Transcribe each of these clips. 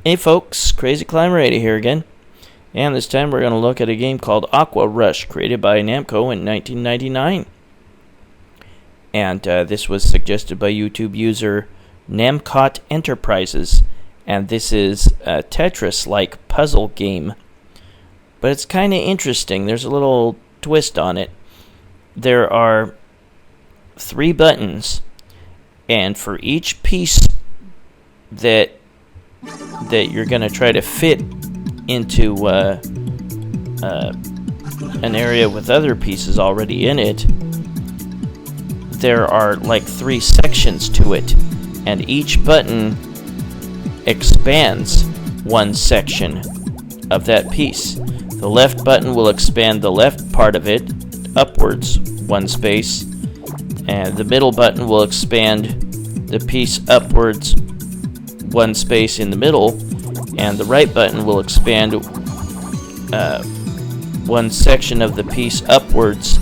Hey folks, Crazy Climber 80 here again, and this time we're going to look at a game called Aqua Rush, created by Namco in 1999. And this was suggested by YouTube user NamcotEnterprises, and this is a Tetris-like puzzle game. But it's kind of interesting. There's a little twist on it. There are 3 buttons, and for each piece that you're going to try to fit into an area with other pieces already in it, there are like 3 sections to it, and each button expands one section of that piece. The left button will expand the left part of it upwards 1 space, and the middle button will expand the piece upwards 1 space in the middle, and the right button will expand 1 section of the piece upwards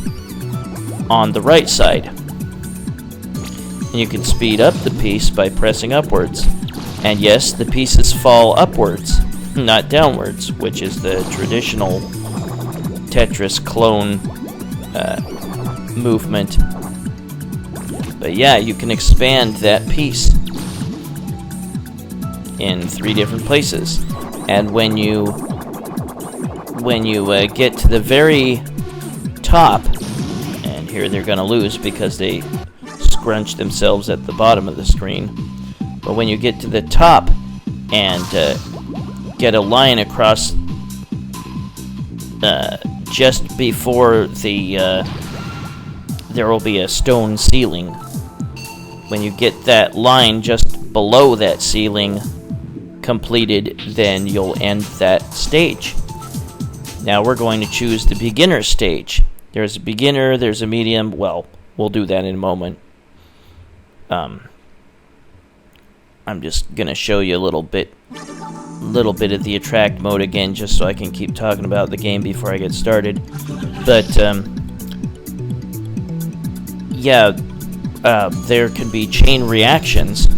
on the right side. And you can speed up the piece by pressing upwards. And yes, the pieces fall upwards, not downwards, which is the traditional Tetris clone movement. But yeah, you can expand that piece in 3 different places, and when you get to the very top, and here they're going to lose because they scrunch themselves at the bottom of the screen, but when you get to the top and get a line across just before there will be a stone ceiling. When you get that line just below that ceiling completed, then you'll end that stage. Now we're going to choose the beginner stage. There's a beginner, there's a medium. Well, we'll do that in a moment. I'm just gonna show you a little bit of the attract mode again, just so I can keep talking about the game before I get started. But there can be chain reactions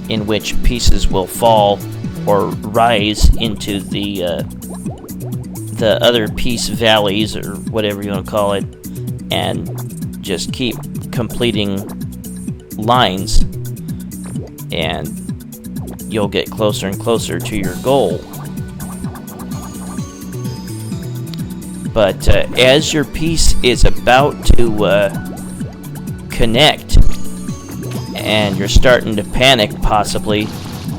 in which pieces will fall or rise into the other piece valleys, or whatever you want to call it, and just keep completing lines, and you'll get closer and closer to your goal. But as your piece is about to connect, and you're starting to panic, possibly,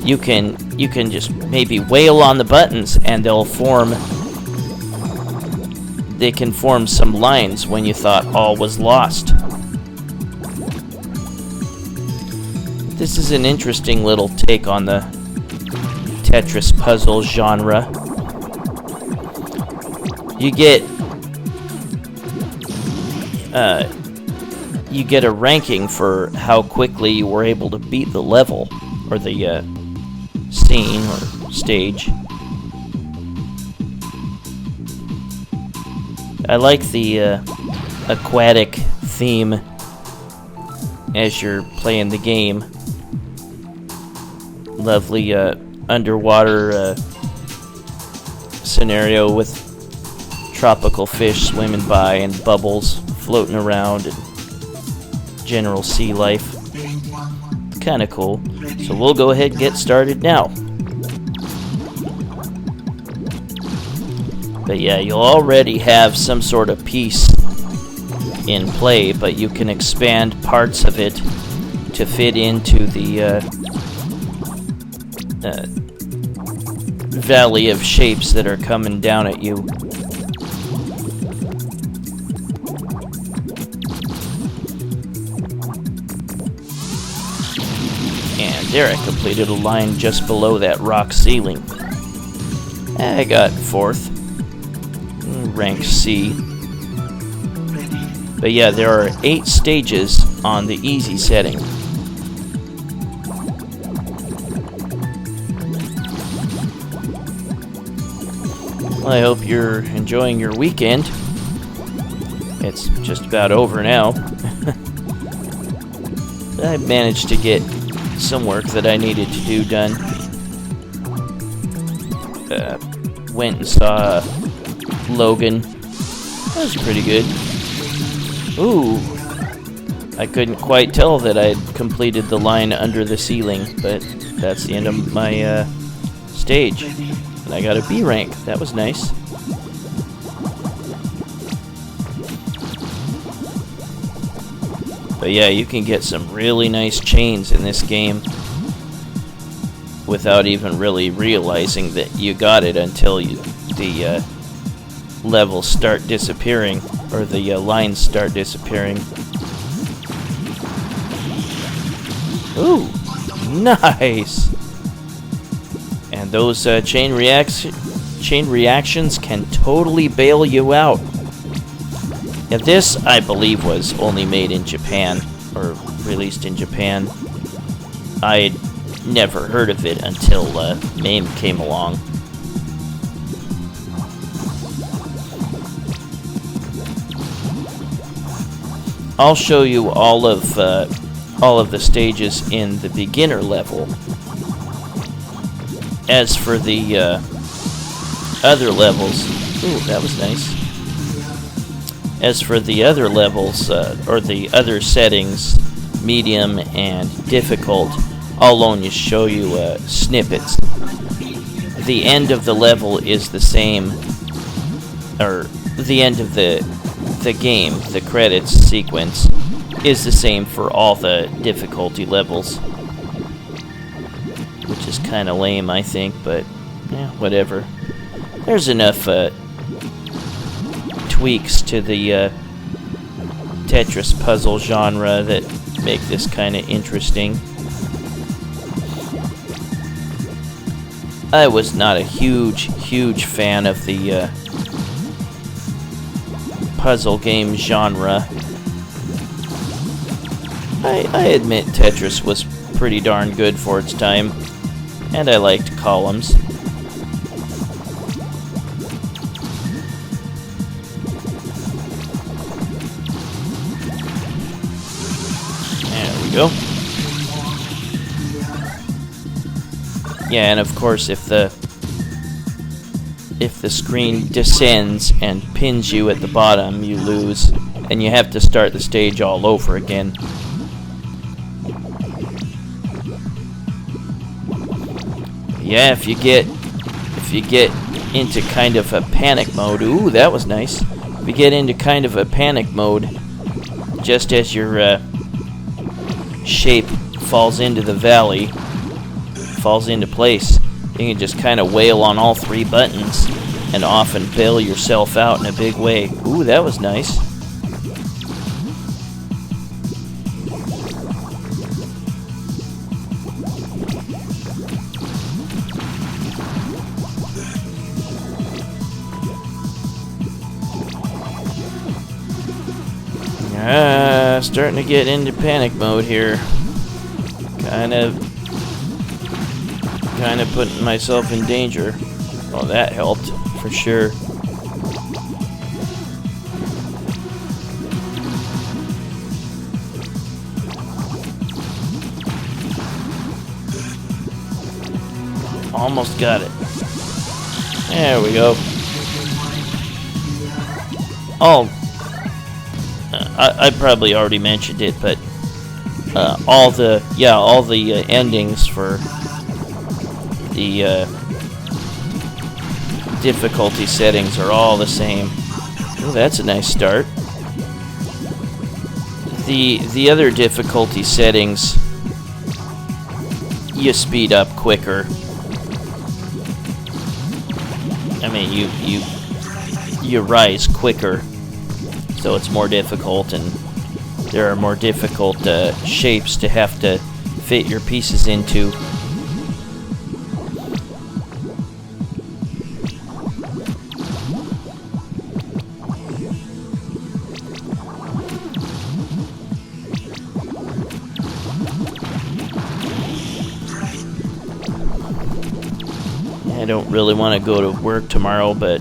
you can just maybe wail on the buttons, and they can form some lines when you thought all was lost. This is an interesting little take on the Tetris puzzle genre. You get a ranking for how quickly you were able to beat the level, or the scene or stage. I like the aquatic theme as you're playing the game. Lovely underwater scenario with tropical fish swimming by and bubbles floating around and general sea life. Kind of cool. So we'll go ahead and get started now. But yeah, you'll already have some sort of piece in play, but you can expand parts of it to fit into the valley of shapes that are coming down at you. And there, I completed a line just below that rock ceiling. I got 4th. Rank C. But yeah, there are 8 stages on the easy setting. Well, I hope you're enjoying your weekend. It's just about over now. I managed to get some work that I needed to do done. went and saw Logan. That was pretty good. Ooh. I couldn't quite tell that I had completed the line under the ceiling, but that's the end of my stage. And I got a B rank. That was nice. But yeah, you can get some really nice chains in this game without even really realizing that you got it until the levels start disappearing, or the lines start disappearing. Ooh, nice! And those chain reactions can totally bail you out. And this, I believe, was only made in Japan, or released in Japan. I'd never heard of it until MAME came along. I'll show you all of the stages in the beginner level. As for the other levels, ooh, that was nice. As for the other levels, or the other settings, medium and difficult, I'll only show you snippets. The end of the level is the same, or the end of the game, the credits sequence, is the same for all the difficulty levels. Which is kind of lame, I think, but yeah, whatever. There's enough tweaks to the Tetris puzzle genre that make this kind of interesting. I was not a huge fan of the puzzle game genre. I admit Tetris was pretty darn good for its time, and I liked columns. There we go. Yeah, and of course, if the screen descends and pins you at the bottom, you lose, and you have to start the stage all over again. Yeah, if you get into kind of a panic mode, ooh, that was nice. If you get into kind of a panic mode, just as your shape falls into the valley, falls into place, you can just kind of wail on all three buttons and often bail yourself out in a big way. Ooh, that was nice. Starting to get into panic mode here. Kind of putting myself in danger. Oh, that helped for sure. Almost got it. There we go. Oh, I probably already mentioned it, but all the endings for the difficulty settings are all the same. Oh, that's a nice start. The other difficulty settings, you speed up quicker. I mean, you rise quicker, so it's more difficult, and there are more difficult shapes to have to fit your pieces into. I don't really want to go to work tomorrow, but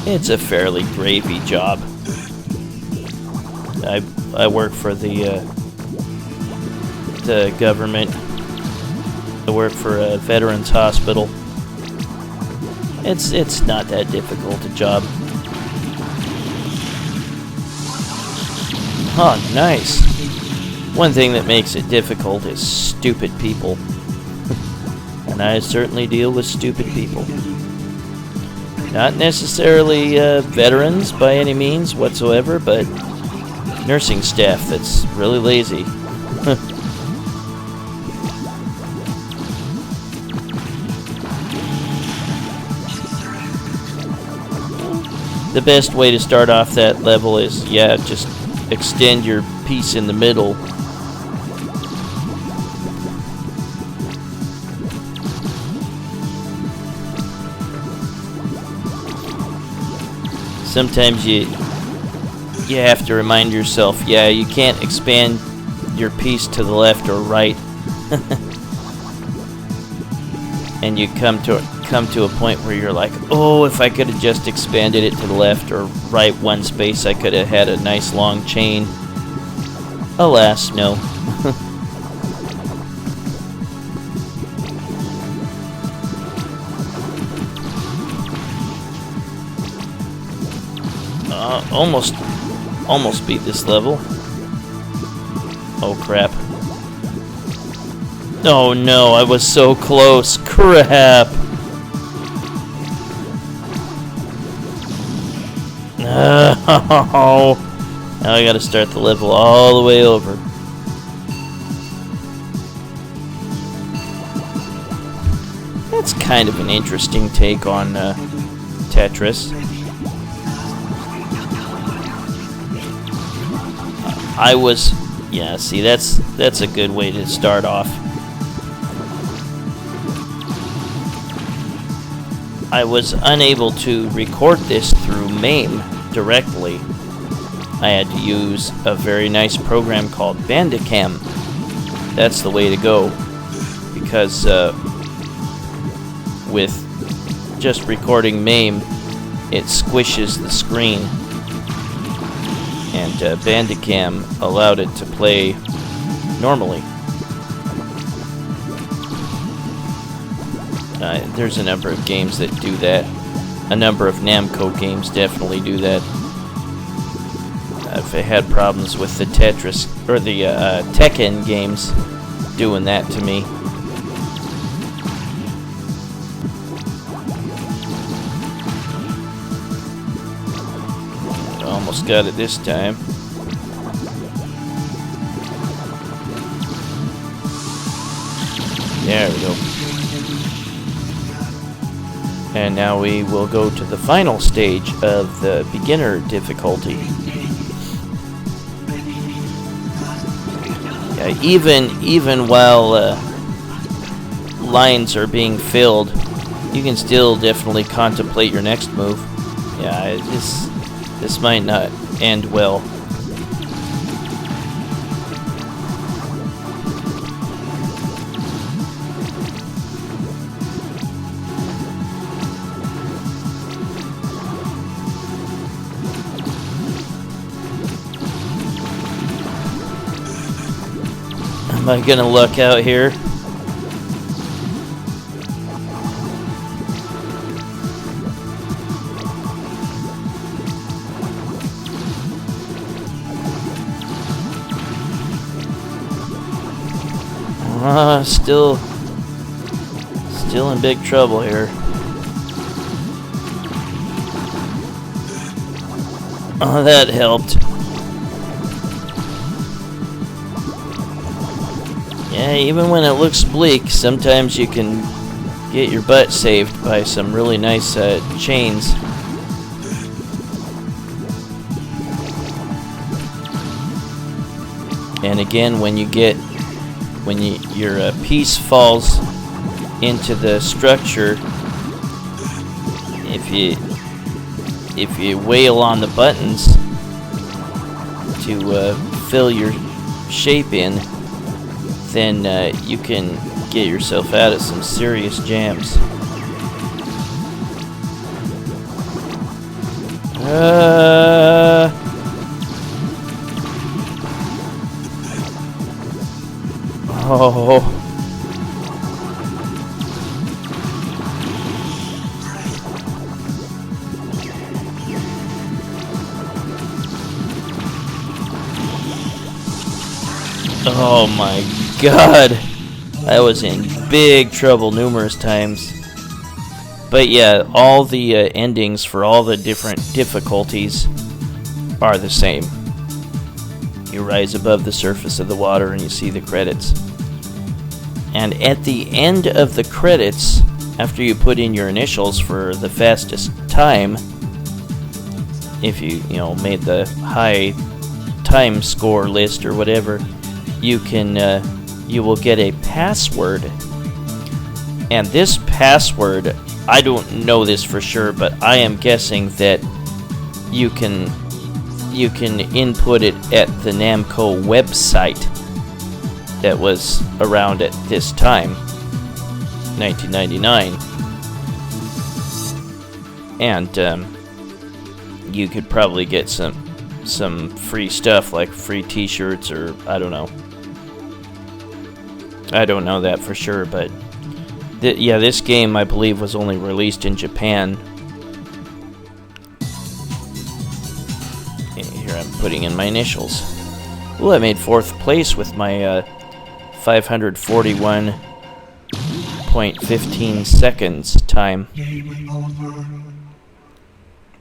it's a fairly gravy job. I work for the government. I work for a veterans hospital, It's not that difficult a job. Oh, nice. One thing that makes it difficult is stupid people. And I certainly deal with stupid people. Not necessarily veterans by any means whatsoever, but nursing staff that's really lazy. The best way to start off that level is, yeah, just extend your piece in the middle. Sometimes you have to remind yourself, yeah, you can't expand your piece to the left or right. And you come to a point where you're like, oh, if I could have just expanded it to the left or right one space, I could have had a nice long chain. Alas, no. Almost beat this level. Oh crap. Oh no, I was so close. Crap. Oh. Now I gotta start the level all the way over. That's kind of an interesting take on Tetris. Yeah, see, that's a good way to start off. I was unable to record this through MAME directly. I had to use a very nice program called Bandicam. That's the way to go, because with just recording MAME, it squishes the screen. And Bandicam allowed it to play normally. There's a number of games that do that. A number of Namco games definitely do that. I've had problems with the Tetris or the Tekken games doing that to me. Almost got it this time. There we go. And now we will go to the final stage of the beginner difficulty. Yeah, even while lines are being filled, you can still definitely contemplate your next move. Yeah, this might not end well. Am I gonna luck out here? Still in big trouble here. Oh, that helped. Yeah, even when it looks bleak, sometimes you can get your butt saved by some really nice chains. And again, when your piece falls into the structure, if you wail on the buttons to fill your shape in, then you can get yourself out of some serious jams. Oh. Oh my god. I was in big trouble numerous times. But yeah, all the endings for all the different difficulties are the same. You rise above the surface of the water and you see the credits. And at the end of the credits, after you put in your initials for the fastest time, if you made the high time score list or whatever, you will get a password. And this password, I don't know this for sure, but I am guessing that you can input it at the Namco website that was around at this time, 1999. And you could probably get some free stuff, like free t-shirts, or I don't know. I don't know that for sure, but yeah, this game I believe was only released in Japan. Here I'm putting in my initials. Well, I made 4th place with my 541.15 seconds time.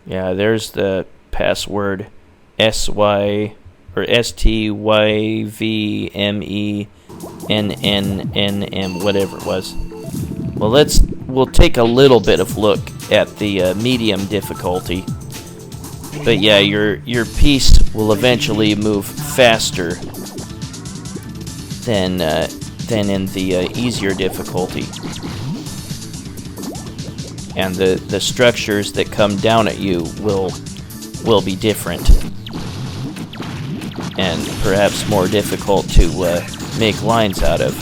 Yeah, there's the password SYVMENNNM, whatever it was. Well, we'll take a little bit of look at the medium difficulty. But yeah, your piece will eventually move faster than in the easier difficulty. And the structures that come down at you will be different. And perhaps more difficult to make lines out of.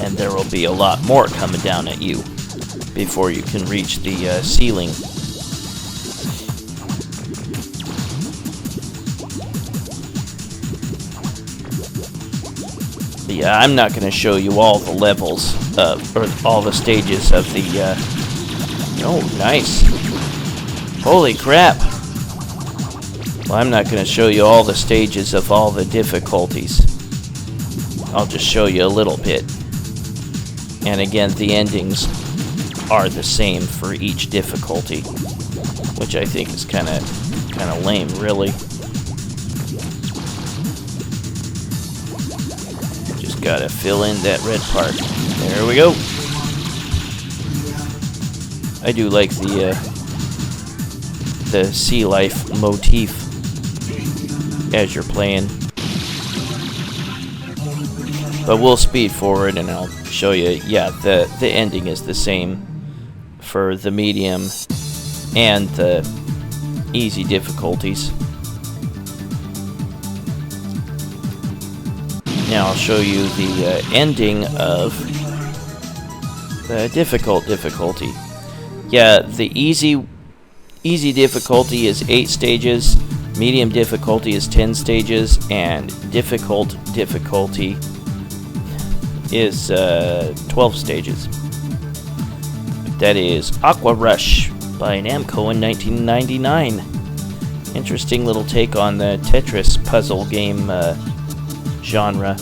And there will be a lot more coming down at you before you can reach the ceiling. But yeah, I'm not going to show you all the levels or all the stages of the. Oh, nice! Holy crap! Well, I'm not going to show you all the stages of all the difficulties. I'll just show you a little bit. And again, the endings are the same for each difficulty, which I think is kind of lame, really. Just gotta fill in that red part. There we go. I do like the sea life motif as you're playing. But we'll speed forward and I'll show you, yeah, the ending is the same for the medium and the easy difficulties. Now I'll show you the ending of the difficult difficulty. Yeah, the easy difficulty is 8 stages, medium difficulty is 10 stages, and difficult difficulty is 12 stages. That is Aqua Rush by Namco in 1999. Interesting little take on the Tetris puzzle game genre.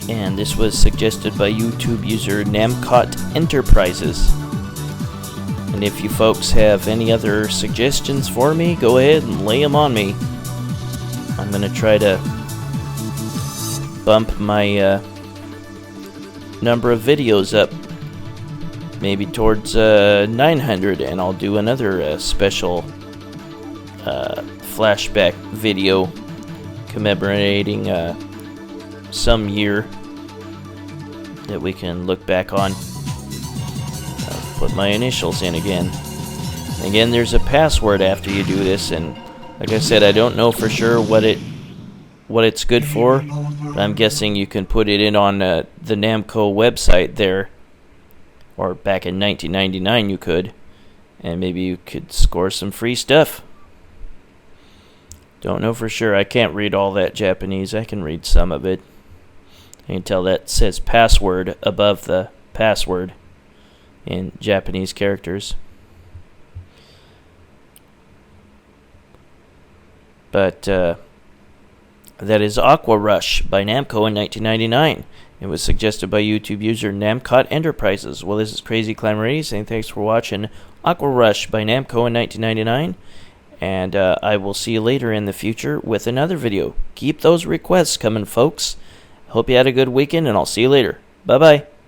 And this was suggested by YouTube user NamcotEnterprises. And if you folks have any other suggestions for me, go ahead and lay them on me. I'm going to try to bump my number of videos up, maybe towards 900, and I'll do another special flashback video commemorating some year that we can look back on. Put my initials in again. Again, there's a password after you do this, and like I said, I don't know for sure what it's good for, but I'm guessing you can put it in on the Namco website there, or back in 1999 you could, and maybe you could score some free stuff. Don't know for sure. I can't read all that Japanese. I can read some of it. I can tell that says password above the password in Japanese characters. But that is Aqua Rush by Namco in 1999. It was suggested by YouTube user NamcotEnterprises. Well, this is Crazy Clamority saying thanks for watching Aqua Rush by Namco in 1999. And I will see you later in the future with another video. Keep those requests coming, folks. Hope you had a good weekend, and I'll see you later. Bye-bye.